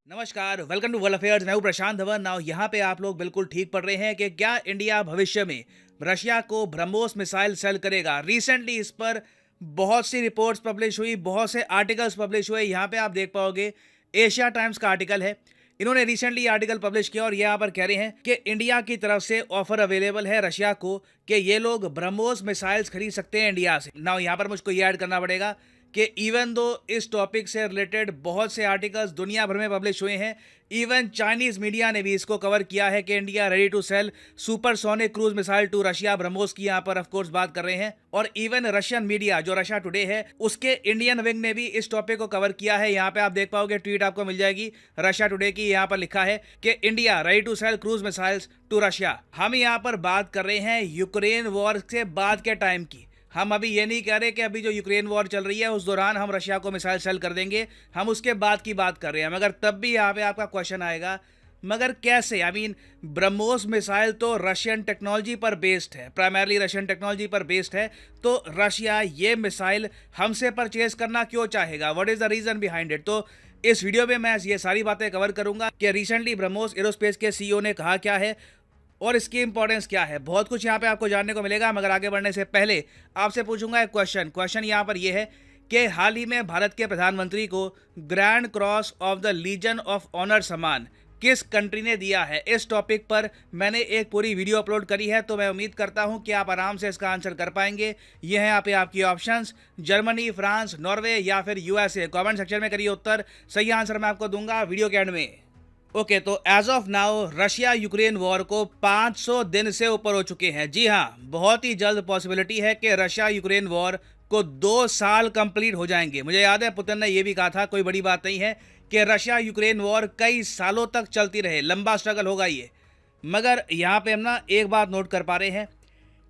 नमस्कार, welcome to world affairs. मैं हूं प्रशांत धवन। नाउ यहाँ पे आप लोग बिल्कुल ठीक पढ़ रहे हैं कि क्या इंडिया भविष्य में रशिया को ब्रह्मोस मिसाइल सेल करेगा। रिसेंटली इस पर बहुत सी रिपोर्ट्स पब्लिश हुई, बहुत से आर्टिकल्स पब्लिश हुए। यहाँ पे आप देख पाओगे एशिया टाइम्स का आर्टिकल है। इन्होंने रिसेंटली आर्टिकल पब्लिश किया और यहाँ पर कह रहे हैं कि इंडिया की तरफ से ऑफर अवेलेबल है रशिया को कि ये लोग ब्रह्मोस मिसाइल्स खरीद सकते हैं इंडिया से। नाउ यहाँ पर मुझको ये ऐड करना पड़ेगा कि इवन दो इस टॉपिक से रिलेटेड बहुत से आर्टिकल्स दुनिया भर में पब्लिश हुए हैं। इवन चाइनीज मीडिया ने भी इसको कवर किया है कि India ready to sell supersonic cruise missile to Russia. BrahMos की यहाँ पर ऑफ कोर्स बात कर रहे हैं। और इवन रशियन मीडिया जो रशिया टुडे है उसके इंडियन विंग ने भी इस टॉपिक को कवर किया है। यहाँ पे आप देख पाओगे, ट्वीट आपको मिल जाएगी रशिया टुडे की। यहाँ पर लिखा है कि India ready to sell cruise missiles to Russia. हम यहाँ पर बात कर रहे हैं यूक्रेन वॉर से बाद के टाइम की। हम अभी ये नहीं कह रहे कि अभी जो यूक्रेन वॉर चल रही है उस दौरान हम रशिया को मिसाइल सेल कर देंगे, हम उसके बाद की बात कर रहे हैं। मगर तब भी यहाँ पे आपका क्वेश्चन आएगा, मगर कैसे? आई मीन ब्रह्मोस मिसाइल तो रशियन टेक्नोलॉजी पर बेस्ड है, प्राइमरली रशियन टेक्नोलॉजी पर बेस्ड है, तो रशिया ये मिसाइल हमसे परचेज करना क्यों चाहेगा? What is the reason behind it? तो इस वीडियो में मैं ये सारी बातें कवर करूंगा कि रिसेंटली ब्रह्मोस एरोस्पेस के सीईओ ने कहा क्या है और इसकी इंपॉर्टेंस क्या है। बहुत कुछ यहाँ पे आपको जानने को मिलेगा। मगर आगे बढ़ने से पहले आपसे पूछूंगा एक क्वेश्चन यहाँ पर यह है कि हाल ही में भारत के प्रधानमंत्री को grand cross of the legion of honour सम्मान किस कंट्री ने दिया है? इस टॉपिक पर मैंने एक पूरी वीडियो अपलोड करी है, तो मैं उम्मीद करता हूं कि आप आराम से इसका आंसर कर पाएंगे। ये हैं यहाँ पे आपकी ऑप्शंस, जर्मनी, फ्रांस, नॉर्वे या फिर यूएसए। कमेंट सेक्शन में करिए उत्तर, सही आंसर मैं आपको दूंगा वीडियो के एंड में। ओके, तो as of now Russia Ukraine war को 500 दिन से ऊपर हो चुके हैं। जी हाँ, बहुत ही जल्द पॉसिबिलिटी है कि रशिया यूक्रेन वॉर को 2 साल कंप्लीट हो जाएंगे। मुझे याद है पुतिन ने यह भी कहा था, कोई बड़ी बात नहीं है कि रशिया यूक्रेन वॉर कई सालों तक चलती रहे, लंबा स्ट्रगल होगा ये। मगर यहाँ पे हम ना एक बात नोट कर पा रहे हैं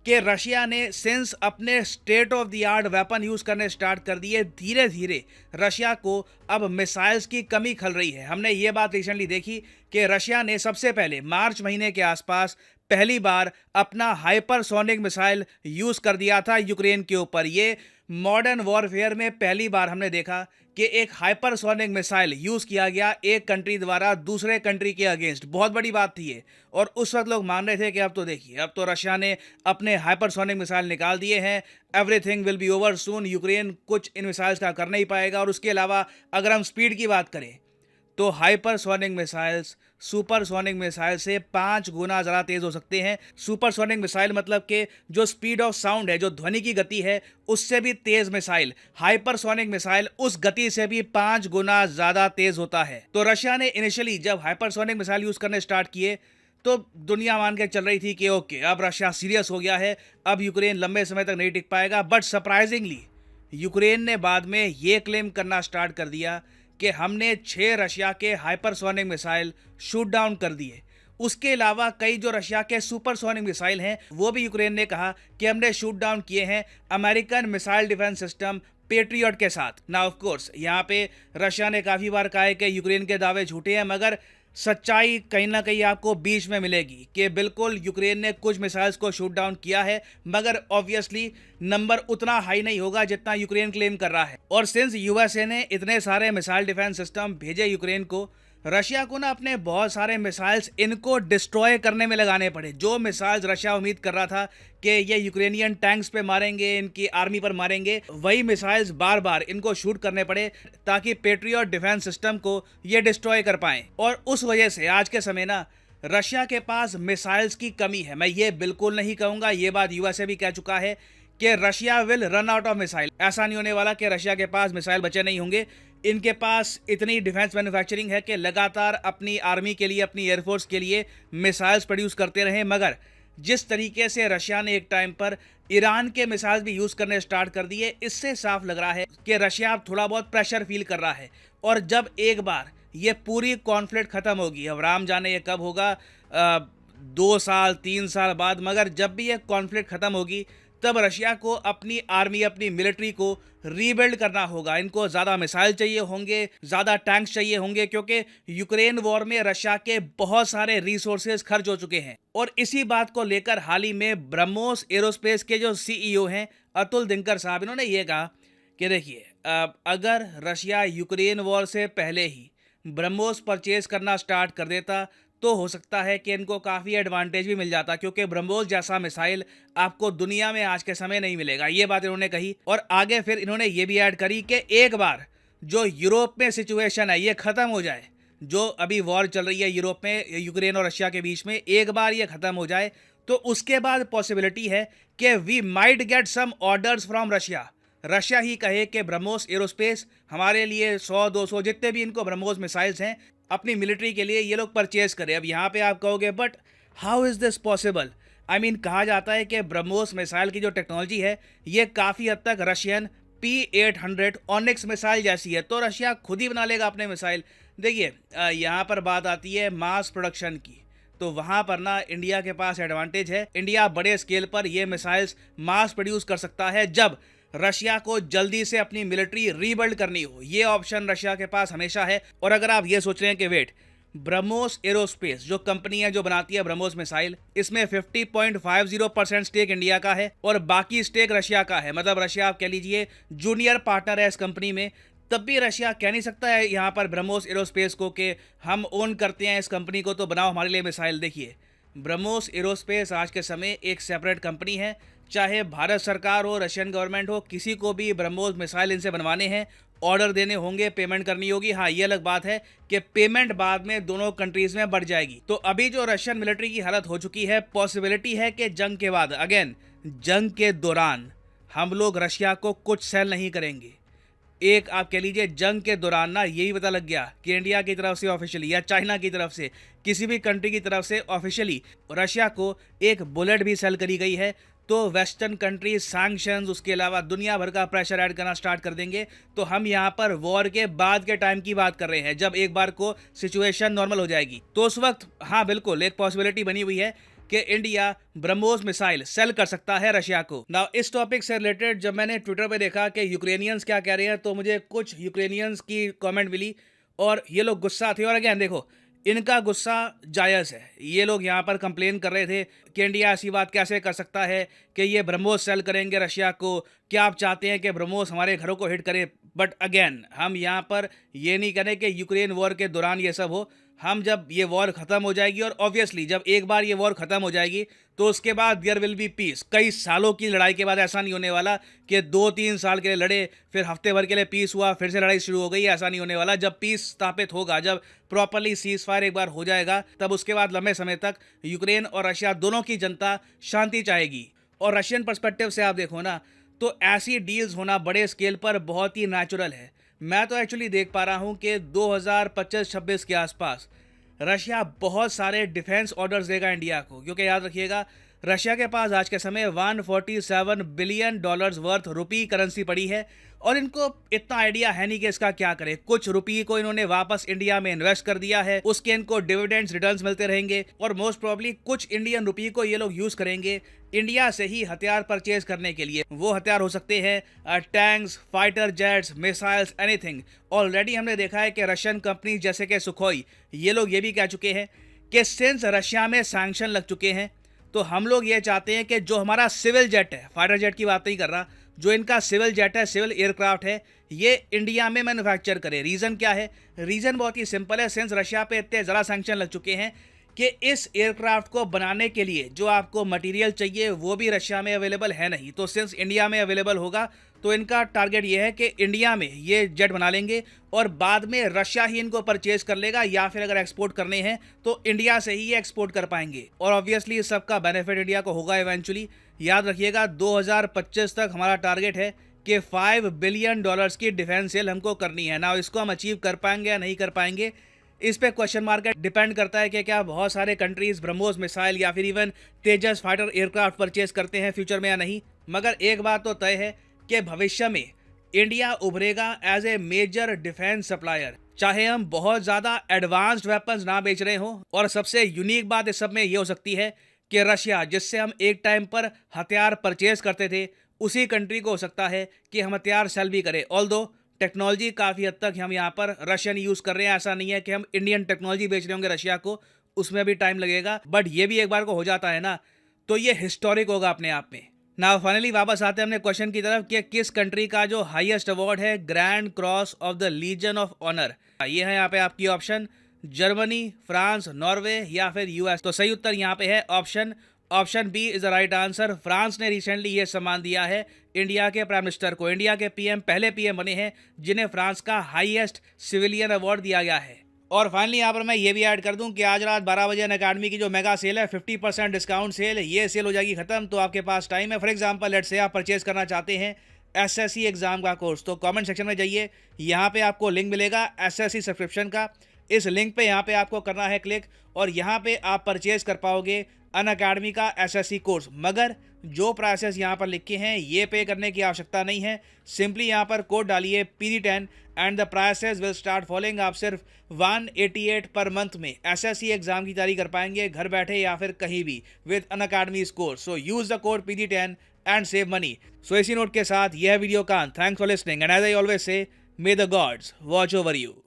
कि रशिया ने सिंस अपने state of the art weapon use करने स्टार्ट कर दिए, धीरे धीरे रशिया को अब मिसाइल्स की कमी खल रही है। हमने ये बात रिसेंटली देखी कि रशिया ने सबसे पहले मार्च महीने के आसपास पहली बार अपना हाइपरसोनिक मिसाइल यूज कर दिया था यूक्रेन के ऊपर। ये मॉडर्न वॉरफेयर में पहली बार हमने देखा कि एक हाइपरसोनिक मिसाइल यूज किया गया एक कंट्री द्वारा दूसरे कंट्री के अगेंस्ट। बहुत बड़ी बात थी ये। और उस वक्त लोग मान रहे थे कि अब तो देखिए, अब तो रशिया ने अपने हाइपरसोनिक मिसाइल निकाल दिए हैं, everything will be over soon, Ukraine कुछ इन मिसाइल्स का कर नहीं पाएगा। और उसके अलावा अगर हम स्पीड की बात करें तो हाइपरसोनिक मिसाइल्स सुपरसोनिक मिसाइल से 5 गुना ज़्यादा तेज़ हो सकते हैं। सुपरसोनिक मिसाइल मतलब कि जो स्पीड ऑफ साउंड है, जो ध्वनि की गति है, उससे भी तेज़ मिसाइल। हाइपरसोनिक मिसाइल उस गति से भी 5 गुना ज़्यादा तेज़ होता है। तो रशिया ने इनिशियली जब हाइपरसोनिक मिसाइल यूज़ करने स्टार्ट किए तो दुनिया मान के चल रही थी कि ओके, अब रशिया सीरियस हो गया है, अब यूक्रेन लंबे समय तक नहीं टिक पाएगा। बट सरप्राइजिंगली यूक्रेन ने बाद में ये क्लेम करना स्टार्ट कर दिया कि हमने 6 रशिया के हाइपरसोनिक मिसाइल शूट डाउन कर दिए। उसके अलावा कई जो रशिया के सुपरसोनिक मिसाइल हैं वो भी यूक्रेन ने कहा कि हमने शूट डाउन किए हैं American missile defence system patriot के साथ। ना ऑफ कोर्स यहाँ पे रशिया ने काफ़ी बार कहा है कि यूक्रेन के दावे झूठे हैं, मगर सच्चाई कहीं ना कहीं आपको बीच में मिलेगी कि बिल्कुल यूक्रेन ने कुछ मिसाइल्स को शूट डाउन किया है, मगर ऑब्वियसली नंबर उतना हाई नहीं होगा जितना यूक्रेन क्लेम कर रहा है। और सिंस यूएसए ने इतने सारे मिसाइल डिफेंस सिस्टम भेजे यूक्रेन को, रशिया को ना अपने बहुत सारे मिसाइल्स इनको डिस्ट्रॉय करने में लगाने पड़े। जो मिसाइल्स रशिया उम्मीद कर रहा था कि ये यूक्रेनियन टैंक्स पे मारेंगे, इनकी आर्मी पर मारेंगे, वही मिसाइल्स बार बार इनको शूट करने पड़े ताकि पेट्रियट डिफेंस सिस्टम को ये डिस्ट्रॉय कर पाएं। और उस वजह से आज के समय ना रशिया के पास मिसाइल्स की कमी है। मैं ये बिल्कुल नहीं कहूँगा, ये बात यूएसए भी कह चुका है कि Russia will run out of missile. ऐसा नहीं होने वाला कि रशिया के पास मिसाइल बचे नहीं होंगे। इनके पास इतनी डिफेंस मैन्युफैक्चरिंग है कि लगातार अपनी आर्मी के लिए, अपनी एयरफोर्स के लिए मिसाइल्स प्रोड्यूस करते रहे। मगर जिस तरीके से रशिया ने एक टाइम पर ईरान के मिसाइल्स भी यूज़ करने स्टार्ट कर दिए, इससे साफ लग रहा है कि रशिया अब थोड़ा बहुत प्रेशर फील कर रहा है। और जब एक बार ये पूरी कॉन्फ्लिक्ट ख़त्म होगी, अब राम जाने ये कब होगा, 2 साल 3 साल बाद, मगर जब भी ये कॉन्फ्लिक्ट ख़त्म होगी तब रशिया को अपनी आर्मी, अपनी मिलिट्री को रीबिल्ड करना होगा। इनको ज़्यादा मिसाइल चाहिए होंगे, ज़्यादा टैंक्स चाहिए होंगे, क्योंकि यूक्रेन वॉर में रशिया के बहुत सारे रिसोर्सेज खर्च हो चुके हैं। और इसी बात को लेकर हाल ही में ब्रह्मोस एरोस्पेस के जो सीईओ हैं अतुल दिनकर साहब, इन्होंने ये कहा कि देखिए, अगर रशिया यूक्रेन वॉर से पहले ही ब्रह्मोस परचेज करना स्टार्ट कर देता तो हो सकता है कि इनको काफ़ी एडवांटेज भी मिल जाता, क्योंकि ब्रह्मोस जैसा मिसाइल आपको दुनिया में आज के समय नहीं मिलेगा। ये बात इन्होंने कही और आगे फिर इन्होंने ये भी ऐड करी कि एक बार जो यूरोप में सिचुएशन है ये ख़त्म हो जाए, जो अभी वॉर चल रही है यूरोप में यूक्रेन और रशिया के बीच में, एक बार ये ख़त्म हो जाए तो उसके बाद पॉसिबिलिटी है कि we might get some orders from Russia. Russia ही कहे कि ब्रह्मोस एरोस्पेस हमारे लिए 100-200 जितने भी इनको ब्रह्मोस मिसाइल्स हैं अपनी मिलिट्री के लिए ये लोग परचेज करें। अब यहाँ पे आप कहोगे but how is this possible? I mean कहा जाता है कि ब्रह्मोस मिसाइल की जो टेक्नोलॉजी है ये काफ़ी हद तक रशियन P-800 ऑनिक्स मिसाइल जैसी है, तो रशिया खुद ही बना लेगा अपने मिसाइल। देखिए यहाँ पर बात आती है मास प्रोडक्शन की, तो वहाँ पर ना इंडिया के पास एडवांटेज है। इंडिया बड़े स्केल पर ये मिसाइल्स मास प्रोड्यूस कर सकता है जब रशिया को जल्दी से अपनी मिलिट्री रीबिल्ड करनी हो। ये ऑप्शन रशिया के पास हमेशा है। और अगर आप ये सोच रहे हैं कि वेट, ब्रह्मोस एरोस्पेस जो कंपनी है जो बनाती है ब्रह्मोस मिसाइल, इसमें 50.50% स्टेक इंडिया का है और बाकी स्टेक रशिया का है। मतलब रशिया आप कह लीजिए जूनियर पार्टनर है इस कंपनी में। तब भी रशिया कह नहीं सकता है यहाँ पर ब्रह्मोस एरोस्पेस को कि हम ओन करते हैं इस कंपनी को तो बनाओ हमारे लिए मिसाइल। देखिए ब्रह्मोस एरोस्पेस आज के समय एक सेपरेट कंपनी है। चाहे भारत सरकार हो, रशियन गवर्नमेंट हो, किसी को भी ब्रह्मोस मिसाइल इनसे बनवाने हैं, ऑर्डर देने होंगे, पेमेंट करनी होगी। हाँ ये अलग बात है कि पेमेंट बाद में दोनों कंट्रीज में बढ़ जाएगी। तो अभी जो रशियन मिलिट्री की हालत हो चुकी है, पॉसिबिलिटी है कि जंग के बाद अगेन जंग के दौरान हम लोग रशिया को कुछ सेल नहीं करेंगे। एक आप कह लीजिए जंग के दौरान ना यही पता लग गया कि इंडिया की तरफ से ऑफिशियली या चाइना की तरफ से किसी भी कंट्री की तरफ से ऑफिशियली रशिया को एक बुलेट भी सेल करी गई है, तो वेस्टर्न कंट्रीज सैंक्शंस उसके अलावा दुनिया भर का प्रेशर ऐड करना स्टार्ट कर देंगे। तो हम यहाँ पर वॉर के बाद के टाइम की बात कर रहे हैं, जब एक बार को सिचुएशन नॉर्मल हो जाएगी तो उस वक्त हाँ बिल्कुल एक पॉसिबिलिटी बनी हुई है कि इंडिया ब्रह्मोस मिसाइल सेल कर सकता है रशिया को। नाउ इस टॉपिक से रिलेटेड जब मैंने ट्विटर पे देखा कि यूक्रेनियंस क्या कह रहे हैं, तो मुझे कुछ यूक्रेनियंस की कमेंट मिली और ये लोग गुस्सा थे। और अगेन देखो इनका गुस्सा जायज़ है। ये लोग यहाँ पर कंप्लेन कर रहे थे कि इंडिया ऐसी बात कैसे कर सकता है कि ये ब्रह्मोस सेल करेंगे रशिया को, क्या आप चाहते हैं कि ब्रह्मोस हमारे घरों को हिट करे? बट अगेन हम यहाँ पर ये नहीं करें कि यूक्रेन वॉर के दौरान ये सब हो। हम जब ये वॉर ख़त्म हो जाएगी और ऑब्वियसली जब एक बार ये वॉर ख़त्म हो जाएगी तो उसके बाद देयर विल बी पीस। कई सालों की लड़ाई के बाद ऐसा नहीं होने वाला कि 2-3 साल के लिए लड़े फिर हफ्ते भर के लिए पीस हुआ फिर से लड़ाई शुरू हो गई, ऐसा नहीं होने वाला। जब पीस स्थापित होगा, जब प्रॉपरली सीज फायर एक बार हो जाएगा, तब उसके बाद लंबे समय तक यूक्रेन और रशिया दोनों की जनता शांति चाहेगी। और रशियन पर्सपेक्टिव से आप देखो ना तो ऐसी डील्स होना बड़े स्केल पर बहुत ही नेचुरल है। मैं तो एक्चुअली देख पा रहा हूँ कि 2025-26 के आसपास रशिया बहुत सारे डिफेंस ऑर्डर्स देगा इंडिया को, क्योंकि याद रखिएगा रशिया के पास आज के समय $147 बिलियन वर्थ रुपी करेंसी पड़ी है और इनको इतना आइडिया है नहीं कि इसका क्या करें। कुछ रुपये को इन्होंने वापस इंडिया में इन्वेस्ट कर दिया है, उसके इनको डिविडेंड्स रिटर्न्स मिलते रहेंगे और मोस्ट प्रोबेबली कुछ इंडियन रुपये को ये लोग यूज करेंगे इंडिया से ही हथियार परचेज करने के लिए। वो हथियार हो सकते हैं tanks, fighter jets, missiles, anything. Already हमने देखा है कि रशियन कंपनी जैसे कि सुखोई ये लोग ये भी कह चुके हैं कि सिंस रशिया में सैंक्शन लग चुके हैं तो हम लोग ये चाहते हैं कि जो हमारा सिविल जेट है, फाइटर जेट की बात नहीं कर रहा, जो इनका सिविल जेट है, सिविल एयरक्राफ्ट है, ये इंडिया में मैन्युफैक्चर करे। रीज़न क्या है? रीज़न बहुत ही सिंपल है। सिंस रशिया पे इतने ज़्यादा सैंक्शन लग चुके हैं कि इस एयरक्राफ्ट को बनाने के लिए जो आपको मटेरियल चाहिए वो भी रशिया में अवेलेबल है नहीं। तो सिंस इंडिया में अवेलेबल होगा तो इनका टारगेट ये है कि इंडिया में ये जेट बना लेंगे और बाद में रशिया ही इनको परचेज कर लेगा, या फिर अगर एक्सपोर्ट करने हैं तो इंडिया से ही ये एक्सपोर्ट कर पाएंगे। और ऑब्वियसली इस सबका बेनिफिट इंडिया को होगा इवेंचुअली। याद रखिएगा 2025 तक हमारा टारगेट है कि $5 बिलियन की डिफेंस सेल हमको करनी है ना। इसको हम अचीव कर पाएंगे या नहीं कर पाएंगे इस पे क्वेश्चन मार्क है। डिपेंड करता है कि क्या बहुत सारे कंट्रीज ब्रह्मोस मिसाइल या फिर इवन तेजस फाइटर एयरक्राफ्ट परचेज करते हैं फ्यूचर में या नहीं। मगर एक बात तो तय है कि भविष्य में इंडिया उभरेगा as a major defence supplier, चाहे हम बहुत ज़्यादा एडवांस्ड वेपन्स ना बेच रहे हों। और सबसे यूनिक बात इस सब में ये हो सकती है कि रशिया जिससे हम एक टाइम पर हथियार परचेज करते थे, उसी कंट्री को हो सकता है कि हम हथियार सेल भी करें। ऑल्दो टेक्नोलॉजी काफ़ी हद तक हम यहाँ पर रशियन यूज़ कर रहे हैं, ऐसा नहीं है कि हम इंडियन टेक्नोलॉजी बेच रहे होंगे रशिया को, उसमें भी टाइम लगेगा। बट ये भी एक बार को हो जाता है ना तो ये हिस्टोरिक होगा अपने आप में। नाउ फाइनली वापस आते हैं अपने क्वेश्चन की तरफ कि किस कंट्री का जो हाईएस्ट अवार्ड है grand cross of the legion of honour. ये है यहाँ पे आपकी ऑप्शन जर्मनी, फ्रांस, नॉर्वे या फिर यूएस। तो सही उत्तर यहाँ पे है option B is the right answer. France ने रिसेंटली ये सम्मान दिया है इंडिया के प्राइम मिनिस्टर को। इंडिया के पीएम पहले पीएम बने हैं जिन्हें फ्रांस का हाईएस्ट सिविलियन अवार्ड दिया गया है। और फाइनली यहाँ पर मैं ये भी ऐड कर दूं कि आज रात 12 बजे अनअकैडमी की जो मेगा सेल है 50% डिस्काउंट सेल, ये सेल हो जाएगी खत्म। तो आपके पास टाइम है। फॉर एग्जांपल लेट्स से आप परचेज करना चाहते हैं एसएससी एग्जाम का कोर्स, तो कमेंट सेक्शन में जाइए, यहाँ पे आपको लिंक मिलेगा एसएससी सब्सक्रिप्शन का। इस लिंक पे यहाँ पे आपको करना है क्लिक और यहाँ पे आप परचेज कर पाओगे अनअकैडमी का एसएससी कोर्स। मगर जो प्राइसेस यहाँ पर लिखे हैं ये पे करने की आवश्यकता नहीं है। सिंपली यहाँ पर कोड डालिए PD10 and the prices will start following. आप सिर्फ 188 पर मंथ में एसएससी एग्जाम की तैयारी कर पाएंगे घर बैठे या फिर कहीं भी with Unacademy course. So use the code PD10 and save money. So इसी नोट के साथ यह वीडियो का thanks for listening and as I always say may the gods watch over you.